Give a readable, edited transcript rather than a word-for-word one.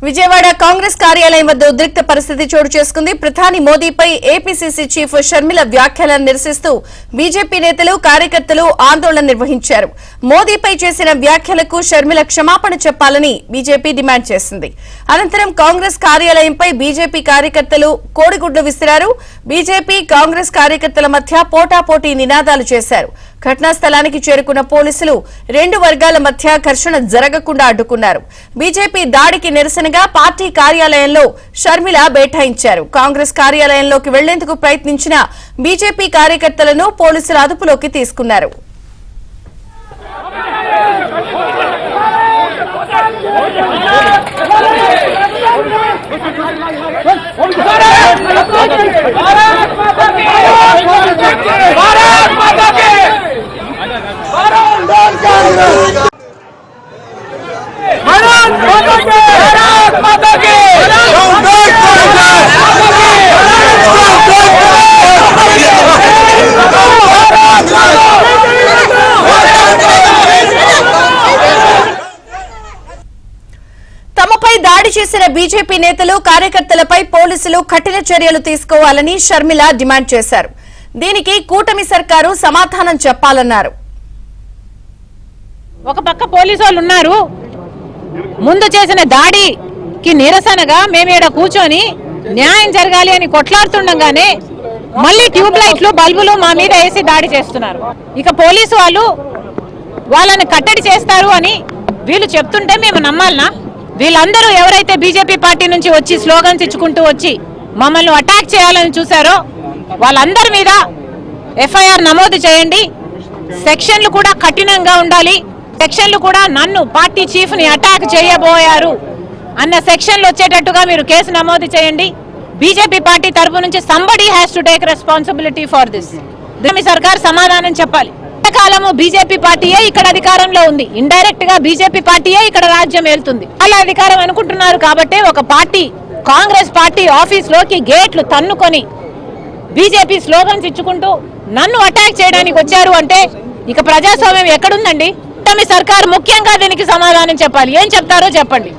విజయవాడ కాంగ్రెస్ కార్యాలయం వద్ద ఉద్రిక్త పరిస్థితి చోటు చేసుకుంది. ప్రధాని మోదీపై ఏపీసీసీ చీఫ్ షర్మిల వ్యాఖ్యలను నిరసిస్తూ బీజేపీ నేతలు కార్యకర్తలు ఆందోళన నిర్వహించారు. మోదీపై చేసిన వ్యాఖ్యలకు షర్మిల క్షమాపణ చెప్పాలని బీజేపీ డిమాండ్ చేసింది. అనంతరం కాంగ్రెస్ కార్యాలయంపై బీజేపీ కార్యకర్తలు కోడిగుడ్లు విసిరారు. బీజేపీ కాంగ్రెస్ కార్యకర్తల మధ్య పోటాపోటీ నినాదాలు చేశారు. ఘటనా స్థలానికి చేరుకున్న పోలీసులు రెండు వర్గాల మధ్య ఘర్షణ జరగకుండా అడ్డుకున్నారు. బీజేపీ దాడికి నిరసనగా పార్టీ కార్యాలయంలో షర్మిల బైఠాయించారు. కాంగ్రెస్ కార్యాలయంలోకి వెళ్లేందుకు ప్రయత్నించిన బీజేపీ కార్యకర్తలను పోలీసులు అదుపులోకి తీసుకున్నారు. తమపై దాడి చేసిన బీజేపీ నేతలు కార్యకర్తలపై పోలీసులు కఠిన చర్యలు తీసుకోవాలని షర్మిల డిమాండ్ చేశారు. దీనికి కూటమి సర్కారు సమాధానం చెప్పాలన్నారు. ఒక పక్క పోలీసు వాళ్ళు ఉన్నారు, ముందు చేసిన దాడికి నిరసనగా మేము ఇక్కడ కూర్చొని న్యాయం జరగాలి అని కొట్లాడుతుండగానే మళ్ళీ ట్యూబ్ లైట్లు బల్బులు మా మీద వేసి దాడి చేస్తున్నారు. ఇక పోలీసు వాళ్ళు వాళ్ళని కట్టడి చేస్తారు అని వీళ్ళు చెప్తుంటే మేము నమ్మాలనా? వీళ్ళందరూ ఎవరైతే బీజేపీ పార్టీ నుంచి వచ్చి స్లోగన్స్ ఇచ్చుకుంటూ వచ్చి మమ్మల్ని అటాక్ చేయాలని చూశారో వాళ్ళందరి మీద ఎఫ్ఐఆర్ నమోదు చేయండి. సెక్షన్లు కూడా కఠినంగా ఉండాలి. సెక్షన్లు కూడా నన్ను పార్టీ చీఫ్ ని అటాక్ చేయబోయారు అన్న సెక్షన్లు వచ్చేటట్టుగా మీరు కేసు నమోదు చేయండి. బీజేపీ పార్టీ తరఫు నుంచి somebody has to take responsibility for this. మీ సర్కార్ సమాధానం చెప్పాలి. కాలము బీజేపీ పార్టీయే ఇక్కడ అధికారంలో ఉంది, ఇండైరెక్ట్ గా బీజేపీ పార్టీయే ఇక్కడ రాజ్యం వెళ్తుంది. వాళ్ళ అధికారం అనుకుంటున్నారు కాబట్టి ఒక పార్టీ కాంగ్రెస్ పార్టీ ఆఫీస్ లోకి గేట్లు తన్నుకొని బీజేపీ స్లోగన్స్ ఇచ్చుకుంటూ నన్ను అటాక్ చేయడానికి వచ్చారు అంటే ఇక ప్రజాస్వామ్యం ఎక్కడుందండి? మీ సర్కార్ ముఖ్యంగా దీనికి సమాధానం చెప్పాలి. ఏం చెప్తారో చెప్పండి.